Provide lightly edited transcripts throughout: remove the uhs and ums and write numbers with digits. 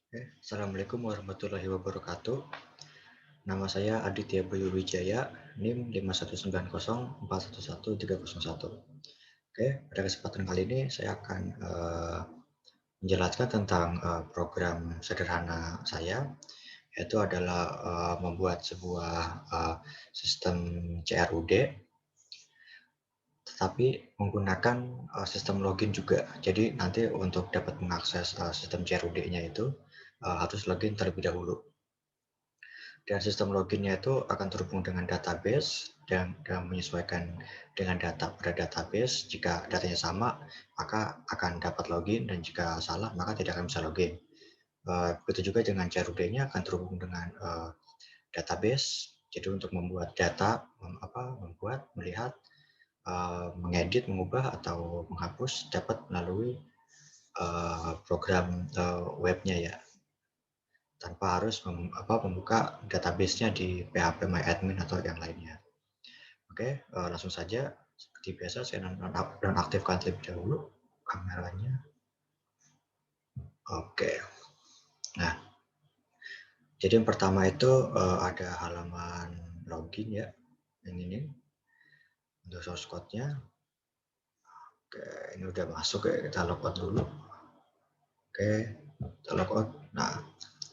Assalamualaikum warahmatullahi wabarakatuh. Nama saya Aditya Bayu Wijaya, NIM 51904113001. Pada kesempatan kali ini saya akan menjelaskan tentang program sederhana saya, yaitu adalah membuat sebuah sistem CRUD, tetapi menggunakan sistem login juga. Jadi nanti untuk dapat mengakses sistem CRUD-nya itu harus login terlebih dahulu. Dan sistem loginnya itu akan terhubung dengan database dan menyesuaikan dengan data pada database. Jika datanya sama, maka akan dapat login, dan jika salah, maka tidak akan bisa login. Begitu juga dengan CRUD-nya akan terhubung dengan database. Jadi untuk membuat data, membuat, melihat, mengedit, mengubah, atau menghapus dapat melalui program webnya ya, tanpa harus membuka database-nya di PHP MyAdmin atau yang lainnya. Langsung saja. Seperti biasa, saya nonaktifkan terlebih dahulu kameranya. Nah, jadi yang pertama itu ada halaman login ya, yang ini untuk source code-nya. Ini udah masuk ya, kita logout dulu. Kita logout. Nah,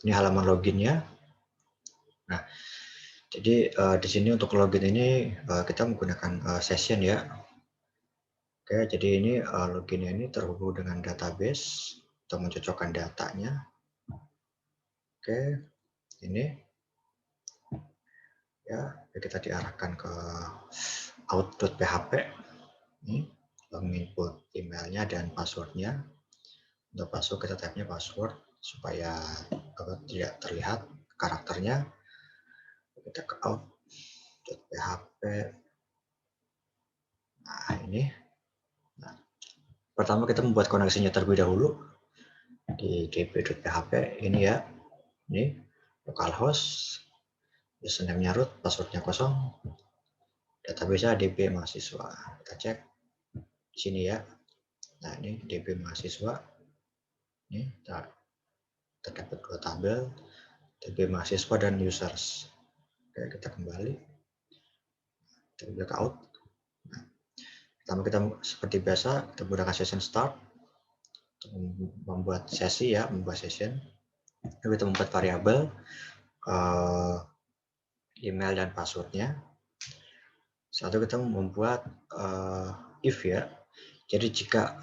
ini halaman loginnya. Nah, jadi di sini untuk login ini kita menggunakan session ya. Jadi ini loginnya ini terhubung dengan database untuk mencocokkan datanya. Ini ya, kita diarahkan ke out.php. Ini menginput emailnya dan passwordnya. Untuk password kita type-nya password supaya tidak terlihat karakternya. Kita ke out.php. Nah, ini. Nah, pertama kita membuat koneksinya terlebih dahulu di db.php ini ya. Ini localhost, username-nya root, passwordnya kosong, database db mahasiswa. Kita cek di sini ya. Nah, ini db mahasiswa. Ini terdapat dua tabel, db mahasiswa dan users. Kita kembali. Kita ke out. Nah, pertama kita seperti biasa kita menggunakan session start untuk membuat sesi ya, membuat session. Lalu kita membuat variabel email dan passwordnya. Satu kita membuat if ya. Jadi jika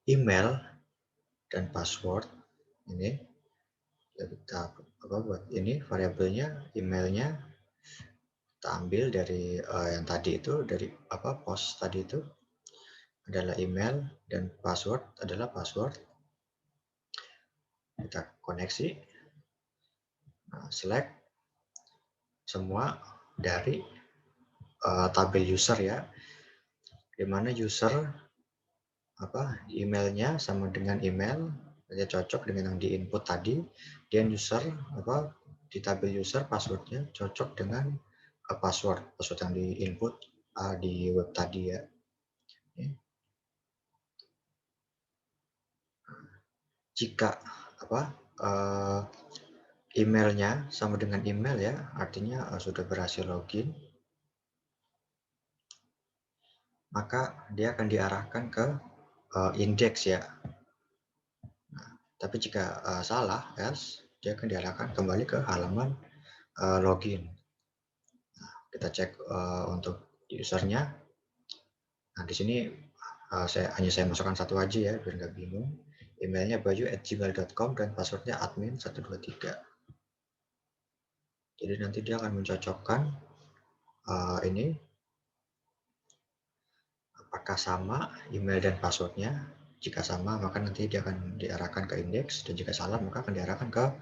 email dan password ini kita buat ini variabelnya, emailnya kita ambil dari yang tadi itu, dari post tadi itu adalah email dan password adalah password. Kita koneksi, select semua dari tabel user ya, di mana user emailnya sama dengan email, dia cocok dengan yang di input tadi, dan user di tabel user passwordnya cocok dengan password yang di input di web tadi ya. Jika emailnya sama dengan email ya, artinya sudah berhasil login, maka dia akan diarahkan ke indeks ya. Nah, tapi jika salah, dia akan diarahkan kembali ke halaman login. Nah, kita cek untuk usernya. Nah, di sini saya masukkan satu aja ya, biar nggak bingung. Emailnya bayu@gmail.com dan passwordnya admin123. Jadi nanti dia akan mencocokkan ini apakah sama email dan passwordnya. Jika sama, maka nanti dia akan diarahkan ke indeks, dan jika salah, maka akan diarahkan ke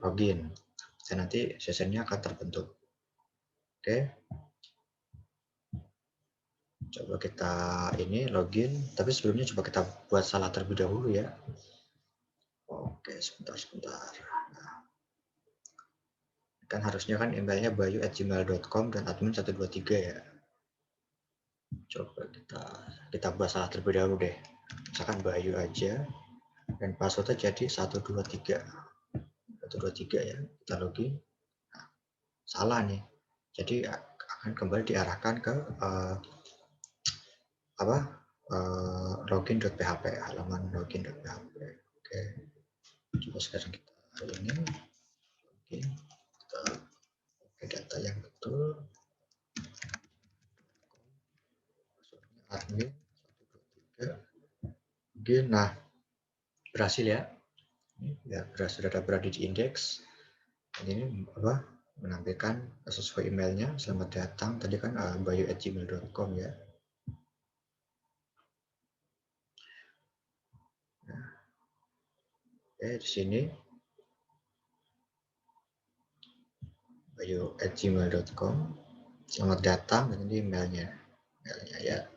login. Dan nanti sessionnya akan terbentuk. Coba kita ini login, tapi sebelumnya coba kita buat salah terlebih dahulu ya. Sebentar. Nah, kan harusnya kan emailnya bayu@gmail.com dan admin123 ya. Coba kita buat salah terlebih dahulu deh. Misalkan Bayu aja. dan passwordnya jadi 123 ya, kita login. Nah, salah nih, jadi akan kembali diarahkan ke login.php, halaman login.php. Oke, coba sekarang kita ini login, kita pakai data yang betul, admin 123 login. Nah, berhasil ya. Ya, sudah berada di indeks. Ini menampilkan sesuai emailnya, selamat datang tadi kan bayu@gmail.com ya. Nah, di sini bayu@gmail.com, selamat datang, dan ini emailnya ya.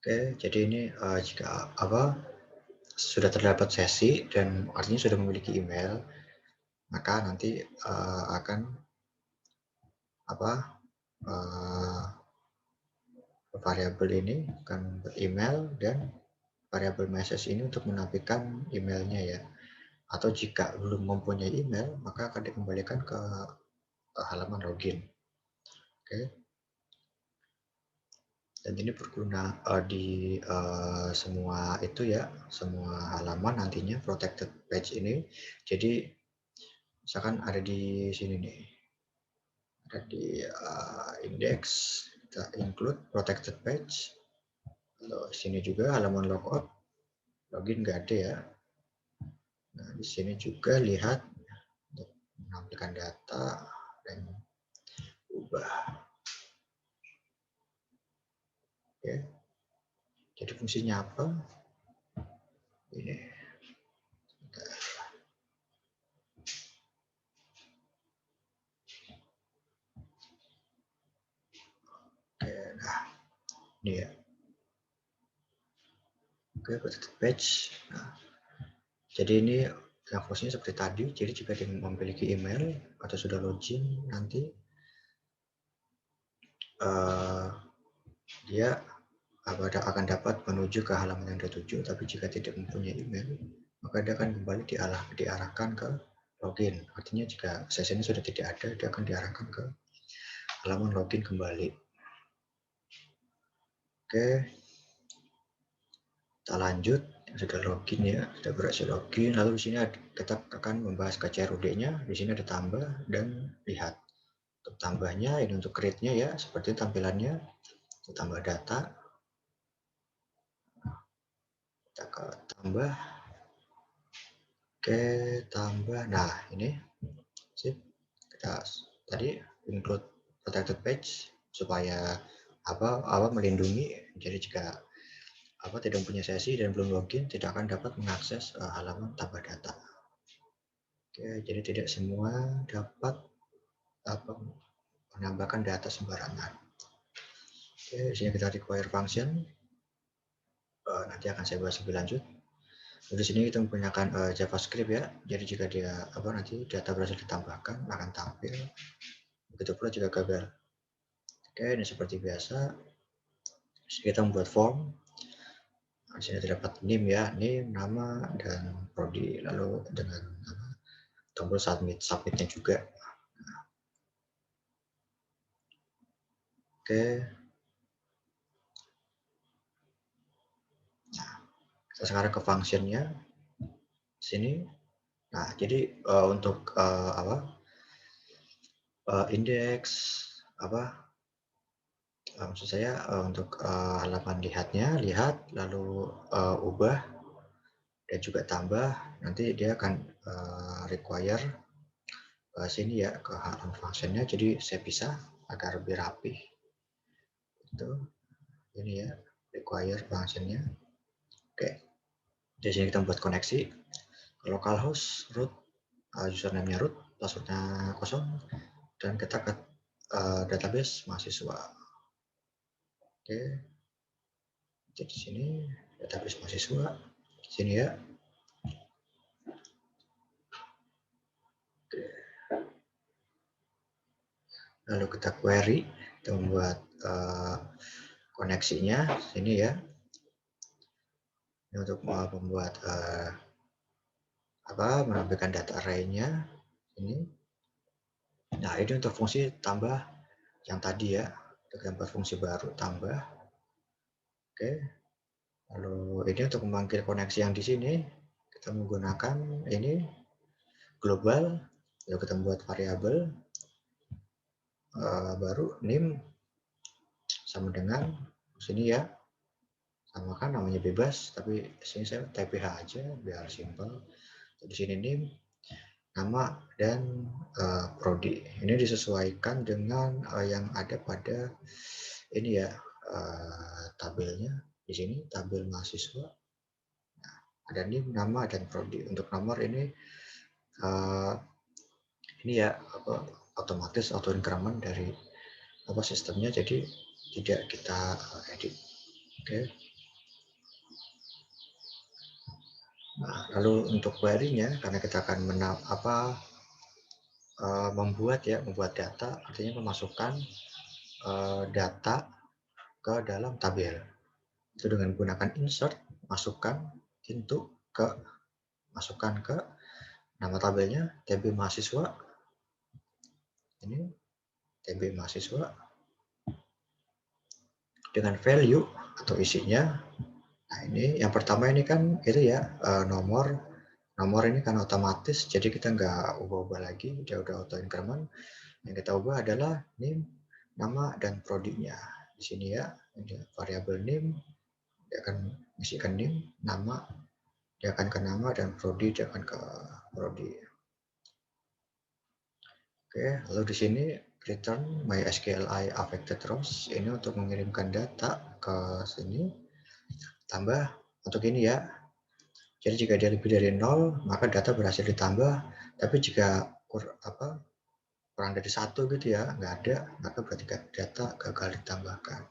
Oke, jadi ini jika sudah terdapat sesi dan artinya sudah memiliki email, maka nanti akan variabel ini akan beremail, dan variabel message ini untuk menampilkan emailnya ya. Atau jika belum mempunyai email, maka akan dikembalikan ke halaman login. Oke. Dan ini berguna di semua itu ya, semua halaman nantinya protected page ini. Jadi misalkan ada di sini nih, ada di index, kita include protected page. Lalu sini juga halaman logout, login nggak ada ya. Nah, di sini juga lihat untuk menampilkan data dan ubah. Oke. Jadi fungsinya apa? Ini. Oke, nah ini ya. Oke, protected page. Nah, jadi ini yang fungsinya seperti tadi. Jadi jika dia memiliki email atau sudah login, nanti dia akan dapat menuju ke halaman yang dituju. Tapi jika tidak mempunyai email, maka dia akan kembali diarahkan ke login. Artinya jika sesi ini sudah tidak ada, dia akan diarahkan ke halaman login kembali. Oke, kita lanjut. Sudah login ya, sudah berhasil login. Lalu di sini kita akan membahas ke CRUD-nya. Di sini ada tambah dan lihat. Untuk tambahnya ini untuk create-nya ya, seperti tampilannya. Kita tambah data. Kita ke tambah. Oke, tambah. Nah, ini sip. Kita tadi include protected page supaya melindungi. Jadi jika tidak punya sesi dan belum login, tidak akan dapat mengakses halaman tambah data. Oke, jadi tidak semua dapat menambahkan data sembarangan. Oke, di sini kita require function. Nanti akan saya bahas lebih lanjut. Di sini kita menggunakan JavaScript ya. Jadi jika dia nanti data berhasil ditambahkan, akan tampil. Begitu pula jika gagal. Oke, ini seperti biasa. Di sini kita membuat form. Di sini terdapat name ya, name, nama, dan prodi. Lalu dengan tombol submitnya juga. Oke. Nah, kita sekarang ke functionnya. Sini. Nah, jadi untuk indeks maksud saya untuk halaman lihat, lalu ubah dan juga tambah, nanti dia akan require sini ya ke halaman functionnya. Jadi saya pisah agar lebih rapi. Itu ini ya require functionnya. Oke, di sini kita buat koneksi ke localhost root, username-nya root, passwordnya kosong, dan kita ke database mahasiswa. Oke, jadi di sini database mahasiswa, sini ya. Oke. Lalu kita query, kita membuat koneksinya sini ya. Ini untuk membuat menampilkan data array-nya ini. Nah, ini untuk fungsi tambah yang tadi ya, untuk gambar fungsi baru tambah. Oke. Lalu ini untuk memanggil koneksi yang di sini kita menggunakan ini global. Lalu kita membuat variabel baru name sama dengan sini ya. Sama kan namanya bebas, tapi sini saya type PH aja biar simple. Di sini name, nama dan prodi. Ini disesuaikan dengan yang ada pada ini ya tabelnya. Di sini tabel mahasiswa. Nah, ada name, nama dan prodi. Untuk nomor ini ya otomatis auto increment dari sistemnya, jadi tidak kita edit. Oke. Nah, lalu untuk query-nya, karena kita akan membuat data, artinya memasukkan data ke dalam tabel. Itu dengan menggunakan insert, masukkan ke nama tabelnya TB mahasiswa. Ini TB mahasiswa dengan value atau isinya. Nah, ini yang pertama ini kan itu ya nomor ini kan otomatis, jadi kita nggak ubah-ubah lagi, dia udah auto increment. Yang kita ubah adalah name, nama dan prodinya. Di sini ya, variabel name dia akan mengisikan name, nama dia akan ke nama, dan prodi dia akan ke prodi. Oke, lalu di sini return MySQLi affected rows, ini untuk mengirimkan data ke sini. Tambah untuk ini ya. Jadi jika dia lebih dari 0, maka data berhasil ditambah. Tapi jika kurang dari 1 gitu ya, nggak ada, maka berarti data gagal ditambahkan.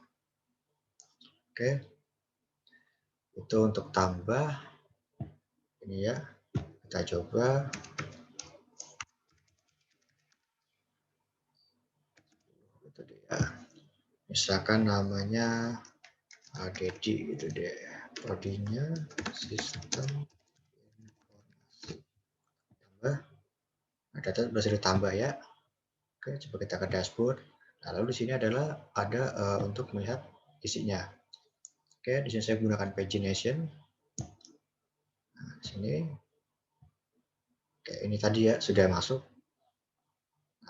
Oke. Itu untuk tambah. Ini ya. Kita coba. Itu dia. Misalkan namanya Dedi gitu deh. Prodinya sistem informasi. Tambah. Nah, data berhasil ditambah ya. Oke, coba kita ke dashboard. Nah, lalu di sini adalah ada untuk melihat isinya. Oke, di sini saya gunakan pagination. Nah, di sini. Oke, ini tadi ya sudah masuk.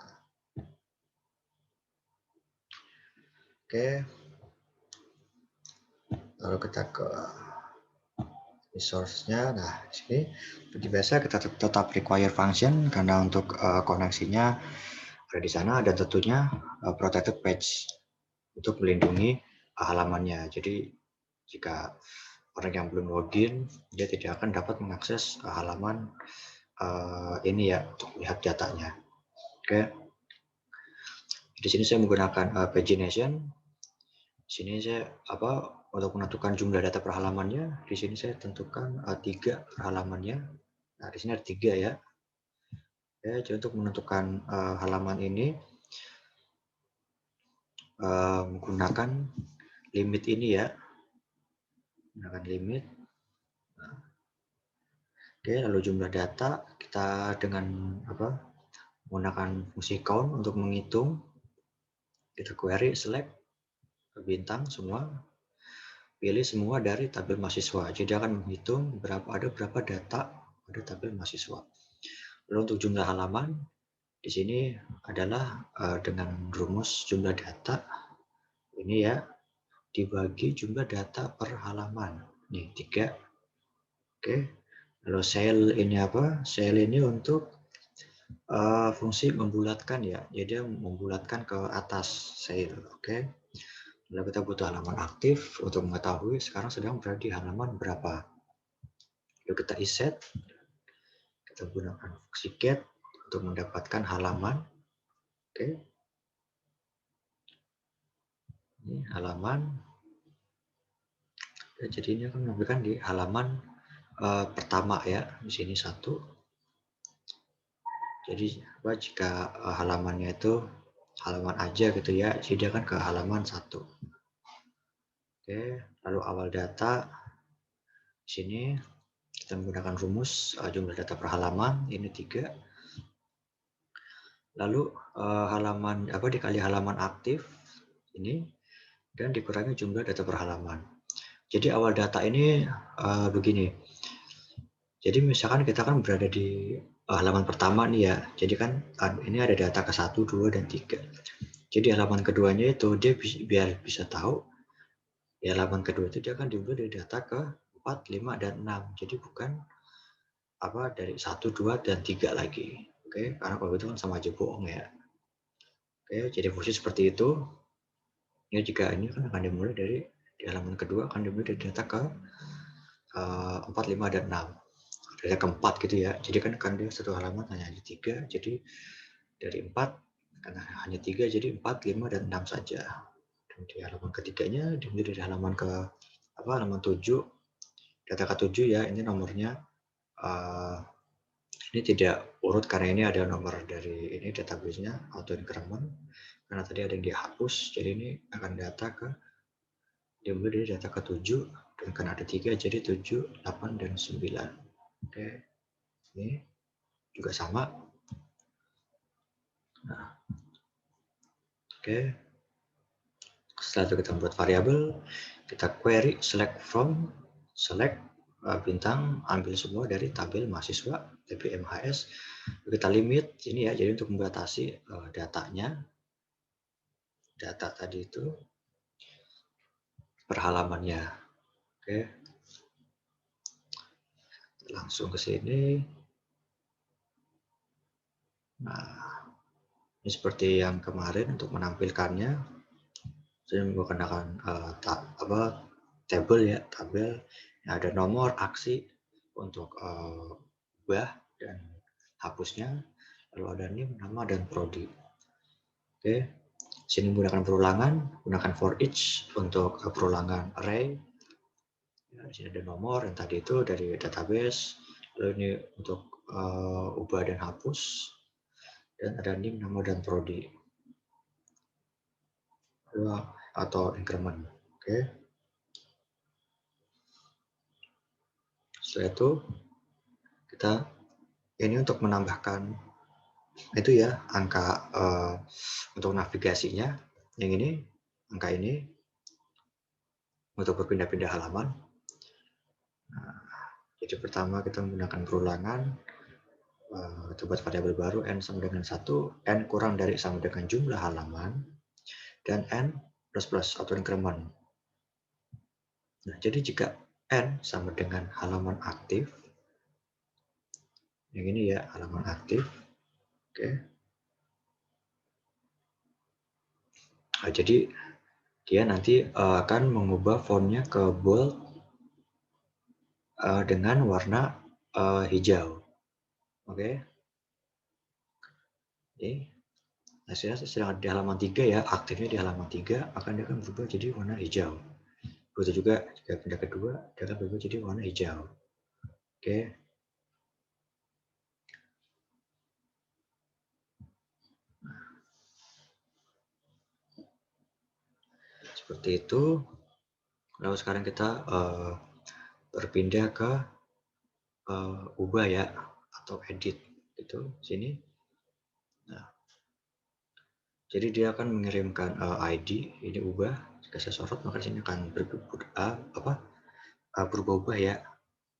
Nah. Oke. Lalu kita ke resource-nya. Nah, di sini seperti biasa kita tetap require function karena untuk koneksinya ada di sana, dan tentunya protected page untuk melindungi halamannya. Jadi jika orang yang belum login, dia tidak akan dapat mengakses halaman ini ya untuk melihat datanya. Oke. Di sini saya menggunakan pagination. Di sini saya untuk menentukan jumlah data per halamannya. Di sini saya tentukan 3 per halamannya. Nah, di sini ada 3 ya. Ya, jadi untuk menentukan halaman ini menggunakan limit ini ya. Menggunakan limit. Nah. Oke, lalu jumlah data kita dengan menggunakan fungsi count untuk menghitung. Kita query select bintang semua, pilih semua dari tabel mahasiswa. Jadi akan menghitung ada berapa data pada tabel mahasiswa. Lalu untuk jumlah halaman di sini adalah dengan rumus jumlah data ini ya dibagi jumlah data per halaman. Nih 3. Oke. Lalu cell ini Cell ini untuk fungsi membulatkan ya. Jadi membulatkan ke atas cell. Oke. Lalu kita butuh halaman aktif untuk mengetahui sekarang sedang berada di halaman berapa. Lalu kita iset. Kita gunakan fungsi get untuk mendapatkan halaman. Oke. Ini halaman. Jadi ini akan menunjukkan di halaman pertama ya. Di sini 1. Jadi jika halamannya itu halaman aja gitu ya, jadi dia akan ke halaman 1. Oke, lalu awal data Di sini kita menggunakan rumus jumlah data per halaman, ini 3. Lalu halaman dikali halaman aktif ini dan dikurangi jumlah data per halaman. Jadi awal data ini begini. Jadi misalkan kita kan berada di halaman pertama nih ya. Jadi kan ini ada data ke 1, 2, dan 3. Jadi halaman keduanya itu dia biar bisa tahu di halaman kedua itu dia akan diambil dari data ke 4, 5, dan 6. Jadi bukan dari 1, 2, dan 3 lagi. Oke, karena kalau itu kan sama aja bohong ya. Oke, jadi fungsi seperti itu. Ya, jika ini kan akan dimulai dari di halaman kedua akan dimulai dari data ke 4, 5, dan 6. Data keempat gitu ya. Jadi kan dia satu halaman hanya 3. Jadi dari 4 karena hanya 3 jadi 4, 5, dan 6 saja. Dan di halaman ketiganya dimulai dari halaman ke halaman 7. Data ke-7 ya, ini nomornya ini tidak urut karena ini ada nomor dari ini database-nya auto increment karena tadi ada yang dihapus, jadi ini akan diambil dari data ke-7 dan karena ada 3 jadi 7, 8, dan 9. Oke. Ini juga sama. Nah. Oke. Setelah itu kita buat variabel, kita query select from, select bintang, ambil semua dari tabel mahasiswa TPMHS. Kita limit ini ya, jadi untuk membatasi datanya, data tadi itu per halamannya. Oke, langsung ke sini. Nah, ini seperti yang kemarin untuk menampilkannya. Saya menggunakan tabel ya, tabel yang ada nomor, aksi untuk ubah dan hapusnya, lalu ada NIM, nama, dan prodi. Oke, sini menggunakan perulangan, gunakan for each untuk perulangan array. Ya, di sini ada nomor yang tadi itu dari database, lalu ini untuk ubah dan hapus, dan ada NIM, nama, dan prodi atau increment. Oke. Setelah itu kita ini untuk menambahkan itu ya angka untuk navigasinya, yang ini angka ini untuk berpindah-pindah halaman. Nah, jadi pertama kita menggunakan perulangan, kita buat variabel baru n sama dengan 1, n kurang dari sama dengan jumlah halaman, dan n plus plus atau increment. Nah, jadi jika n sama dengan halaman aktif, yang ini ya halaman aktif, oke. Nah, jadi dia nanti akan mengubah fontnya ke bold dengan warna hijau. Oke. Oke. Hasilnya sedang di halaman 3 ya, aktifnya di halaman 3 dia akan berubah jadi warna hijau. Begitu juga jika pindah kedua, dia akan berubah jadi warna hijau. Oke. Seperti itu. Lalu sekarang kita berpindah ke ubah ya atau edit itu sini. Nah, jadi dia akan mengirimkan ID ini ubah. Jika saya sorot maka sini akan berubah-ubah ya.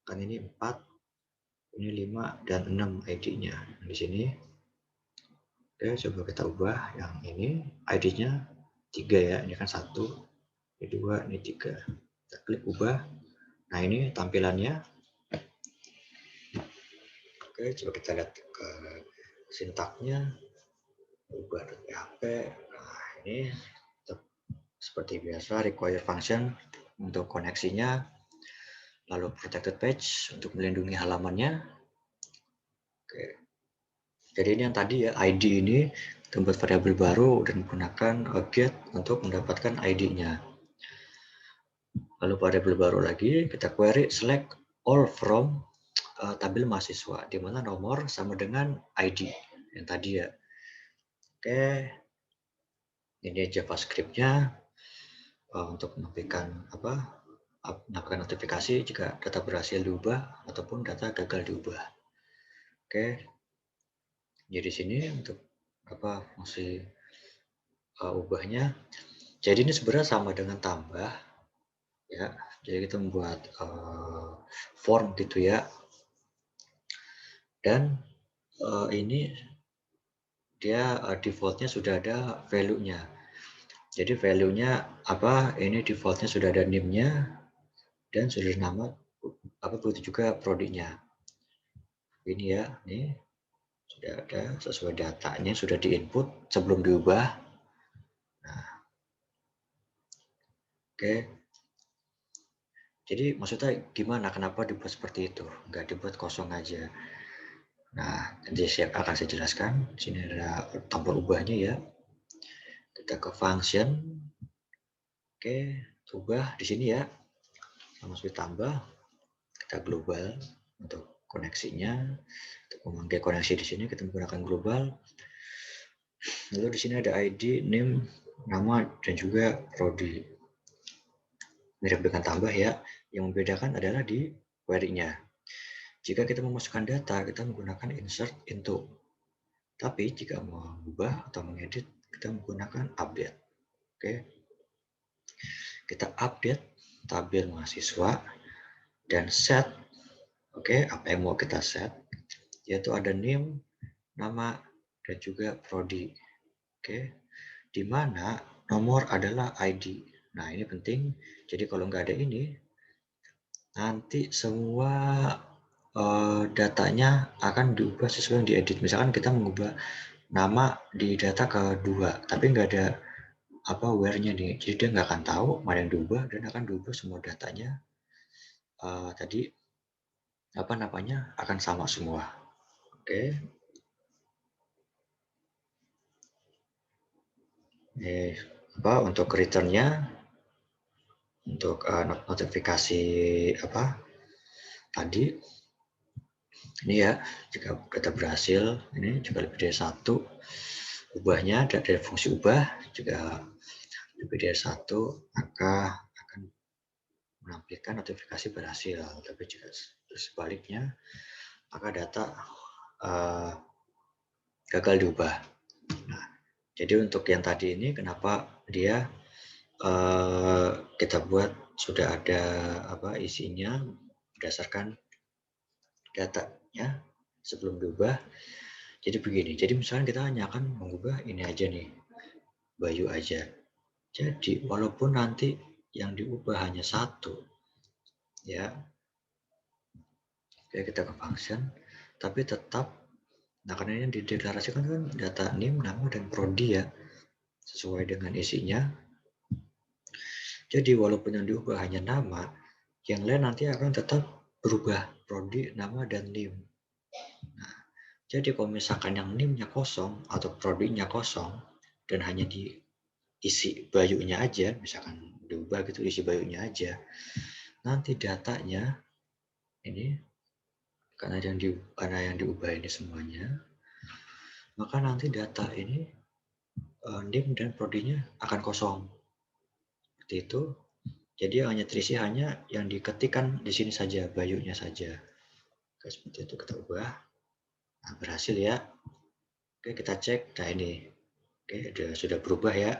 Kan ini 4, ini 5 dan 6 ID-nya. Di sini oke, coba kita ubah yang ini ID-nya 3 ya. Ini kan 1, ini 2, ini 3. Kita klik ubah. Nah, ini tampilannya. Oke, coba kita lihat ke sintaknya. Ubah.php. Nah, ini seperti biasa require function untuk koneksinya. Lalu protected page untuk melindungi halamannya. Oke. Jadi ini yang tadi ya, ID ini kita buat variabel baru dan menggunakan get untuk mendapatkan ID-nya. Lalu variabel baru lagi, kita query select all from tabel mahasiswa, di mana nomor sama dengan ID yang tadi ya. Oke, ini JavaScript-nya untuk menampilkan mendapatkan notifikasi jika data berhasil diubah ataupun data gagal diubah. Oke, jadi sini untuk fungsi ubahnya. Jadi ini sebenarnya sama dengan tambah ya. Jadi kita membuat form gitu ya. Dan ini dia defaultnya sudah ada value-nya. Jadi value-nya ini defaultnya sudah ada name-nya dan sudah nama begitu juga prodinya. Ini ya, ini sudah ada sesuai datanya sudah diinput sebelum diubah. Nah, oke. Jadi maksudnya gimana? Kenapa dibuat seperti itu? Nggak dibuat kosong aja. Nah, nanti akan saya jelaskan. Di sini ada tombol ubahnya ya. Kita ke function. Oke, ubah di sini ya. Langsung tambah. Kita global untuk koneksinya. Untuk memanggil koneksi di sini kita menggunakan global. Lalu di sini ada ID, name, nama, dan juga prodi. Mirip dengan tambah ya. Yang membedakan adalah di query-nya. Jika kita memasukkan data, kita menggunakan insert into. Tapi jika mau mengubah atau mengedit, kita menggunakan update. Oke. Kita update tabel mahasiswa dan set. Oke, apa yang mau kita set? Yaitu ada name, nama, dan juga prodi. Oke. Di mana nomor adalah ID. Nah, ini penting. Jadi kalau nggak ada ini, nanti semua datanya akan diubah sesuai yang diedit. Misalkan kita mengubah nama di data ke 2, tapi nggak ada where-nya nih. Jadi dia nggak akan tahu mana yang diubah dan akan diubah semua datanya tadi akan sama semua. Oke. Untuk return-nya, untuk notifikasi tadi ini ya, jika data berhasil ini juga lebih dari 1, ubahnya dari fungsi ubah juga lebih dari 1, maka akan menampilkan notifikasi berhasil. Tapi jika sebaliknya, maka data gagal diubah. Nah, jadi untuk yang tadi ini kenapa dia kita buat sudah ada isinya berdasarkan datanya sebelum diubah. Jadi begini, jadi misalnya kita hanya akan mengubah ini aja nih, Bayu aja. Jadi walaupun nanti yang diubah hanya 1, ya, oke, kita ke function, tapi tetap, nah karena ini dideklarasikan kan data name, nama, dan prodi ya, sesuai dengan isinya. Jadi walaupun yang diubah hanya nama, yang lain nanti akan tetap berubah, prodi, nama, dan name. Nah, jadi kalau misalkan yang name-nya kosong atau prodinya kosong dan hanya diisi Bayunya aja, misalkan diubah gitu isi Bayunya aja, nanti datanya ini karena yang diubah ini semuanya, maka nanti data ini name dan prodinya akan kosong. Seperti itu. Jadi hanya terisi hanya yang diketikkan di sini saja, Bayunya saja. Oke, seperti itu kita ubah. Nah, berhasil ya. Oke, kita cek. Nah ini, oke, sudah berubah ya.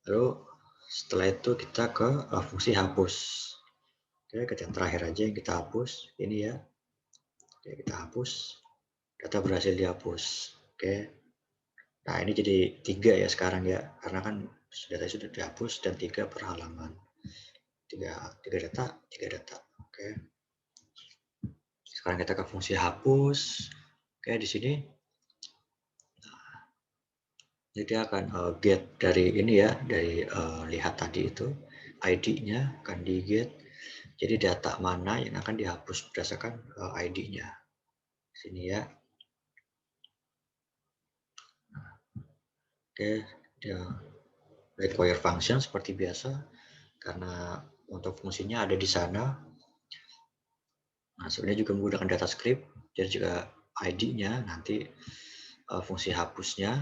Lalu setelah itu kita ke fungsi hapus. Oke, ke yang terakhir aja yang kita hapus. Ini ya. Oke, kita hapus. Data berhasil dihapus. Oke. Nah ini jadi 3 ya sekarang ya. Karena kan data sudah dihapus dan 3 per halaman. 3 data, 3 data. Oke. Sekarang kita ke fungsi hapus. Oke, di sini jadi akan get dari ini ya, dari lihat tadi itu ID-nya akan di get. Jadi data mana yang akan dihapus berdasarkan ID-nya. Sini ya. Oke, dia require function seperti biasa karena untuk fungsinya ada di sana. Nah, sebenarnya juga menggunakan data script, jadi juga ID-nya nanti fungsi hapusnya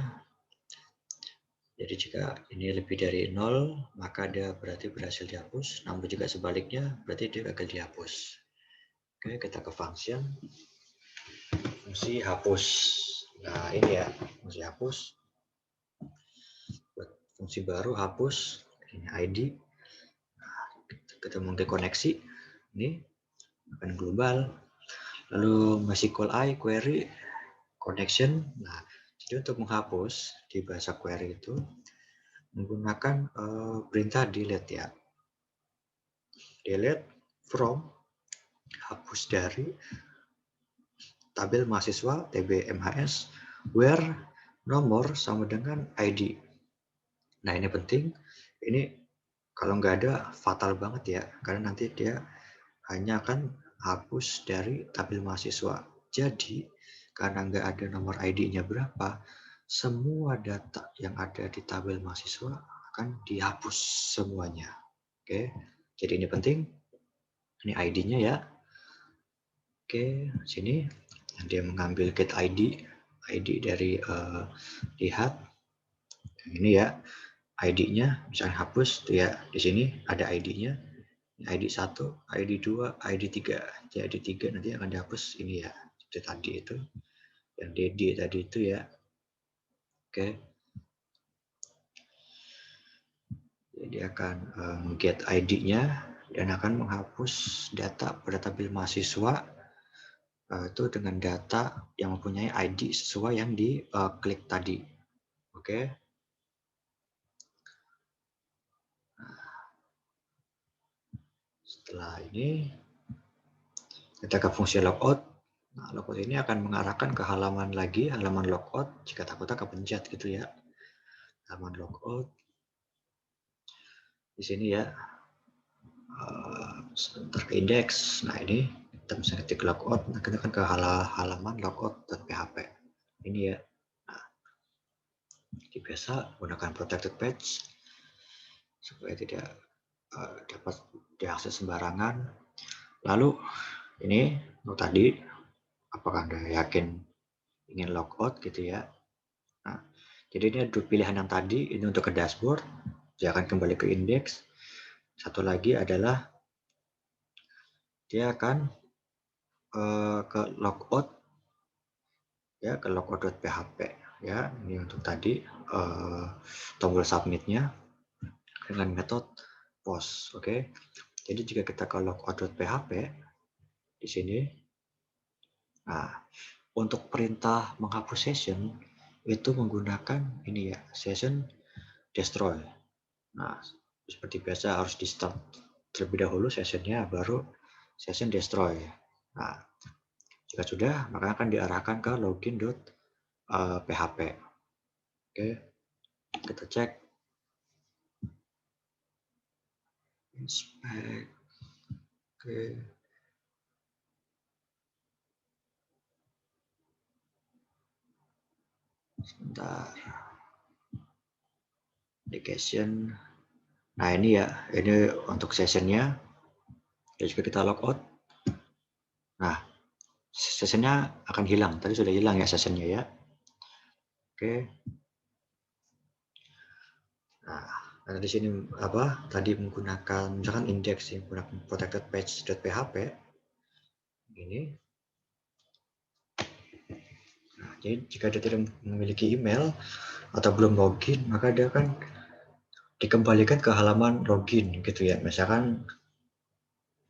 Jadi jika ini lebih dari 0, maka dia berarti berhasil dihapus. Namun juga sebaliknya, berarti dia gagal dihapus. Oke, kita ke function. Fungsi hapus. Nah, ini ya, fungsi hapus. Buat fungsi baru hapus. Ini ID. Nah, kita menggunakan koneksi. Ini akan global. Lalu MySQL query connection. Nah, jadi untuk menghapus di bahasa query itu menggunakan perintah delete ya. Delete from, hapus dari tabel mahasiswa TBMHS where nomor sama dengan ID. Nah, ini penting. Ini kalau nggak ada fatal banget ya, karena nanti dia hanya akan hapus dari tabel mahasiswa. Jadi, karena nggak ada nomor ID-nya berapa, semua data yang ada di tabel mahasiswa akan dihapus semuanya. Oke, jadi ini penting. Ini ID-nya ya. Oke, sini dia mengambil get ID dari lihat. Yang ini ya, ID-nya misalnya hapus tuh ya, di sini ada ID-nya. ID 1, ID 2, ID 3. Jadi ID 3 nanti akan dihapus ini ya. Seperti tadi itu. Yang DD tadi itu ya. Oke. Jadi akan get ID-nya dan akan menghapus data pada tabel mahasiswa itu dengan data yang mempunyai ID sesuai yang diklik tadi. Oke. Setelah ini kita ke fungsi logout. Nah, logout ini akan mengarahkan ke halaman lagi, halaman logout jika takutnya kepencet gitu ya. Halaman logout. Di sini ya. Sebentar ke indeks. Nah, ini kita bisa ketik logout, nah kita akan ke halaman logout.php. Ini ya. Nah, jadi biasa gunakan protected page supaya tidak dapat diakses sembarangan. Lalu ini untuk tadi, apakah Anda yakin ingin logout gitu ya? Nah, jadi ini ada pilihan yang tadi, ini untuk ke dashboard, dia akan kembali ke indeks. Satu lagi adalah dia akan ke logout ya, ke logout.php ya. Ini untuk tadi tombol submitnya dengan metode post. Oke. Jadi jika kita ke logout.php di sini, nah untuk perintah menghapus session itu menggunakan ini ya, session destroy. Nah, seperti biasa harus di start terlebih dahulu sessionnya, baru session destroy. Nah, jika sudah, maka akan diarahkan ke login.php. Oke, kita cek. Inspect. Oke. Sebentar. Application. Nah, ini ya, ini untuk sessionnya. Jadi jika kita logout, nah, sessionnya akan hilang. Tadi sudah hilang ya sessionnya ya. Oke. Nah, di sini apa? Tadi menggunakan misalkan indeks yang menggunakan protected page.php. Ini. Nah, jadi jika dia tidak memiliki email atau belum login, maka dia akan dikembalikan ke halaman login gitu ya. Misalkan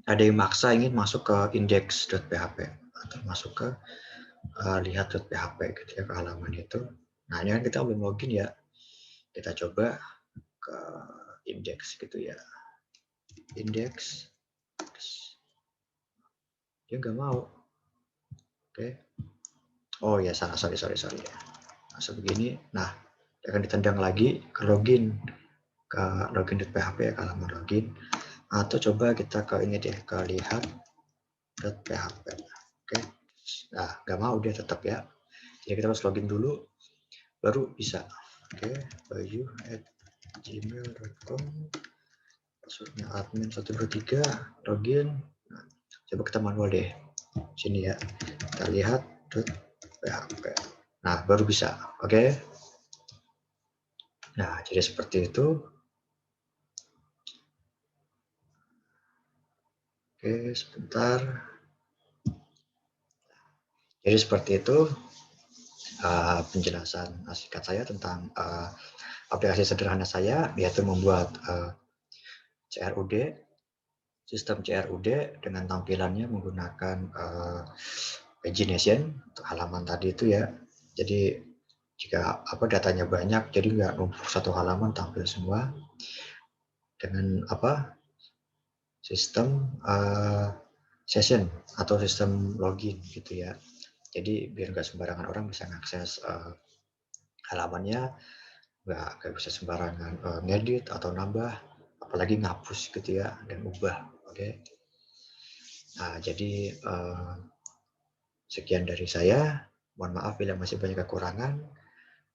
ada yang maksa ingin masuk ke index.php atau masuk ke lihat.php gitu ya, ke halaman itu. Nah, ini kan kita belum login ya. Kita coba ke index gitu ya. Index. Dia nggak mau. Oke. Oh ya, salah, sorry. Nah, sebegini. Nah, dia akan ditendang lagi ke login login.php ya, ke halaman login. Atau coba kita ke ini deh, ke lihat.php. Oke. Nah, nggak mau dia tetap ya. Jadi kita harus login dulu, baru bisa. Oke, bayu@gmail.com, passwordnya admin 123, login. Nah, coba kita manual deh. Sini ya, kita lihat.php. Nah, baru bisa. Oke. Nah, jadi seperti itu. Oke, sebentar. Jadi seperti itu penjelasan singkat saya tentang aplikasi sederhana saya, yaitu membuat CRUD, sistem CRUD dengan tampilannya menggunakan pagination untuk halaman tadi itu ya. Jadi jika datanya banyak, jadi nggak numpuk satu halaman tampil semua dengan sistem session atau sistem login gitu ya. Jadi biar nggak sembarangan orang bisa mengakses halamannya, nggak bisa sembarangan ngedit atau nambah, apalagi ngapus gitu ya dan ubah. Oke. Nah, jadi sekian dari saya. Mohon maaf bila masih banyak kekurangan.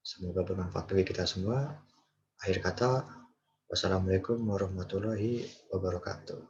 Semoga bermanfaat bagi kita semua. Akhir kata, wassalamualaikum warahmatullahi wabarakatuh.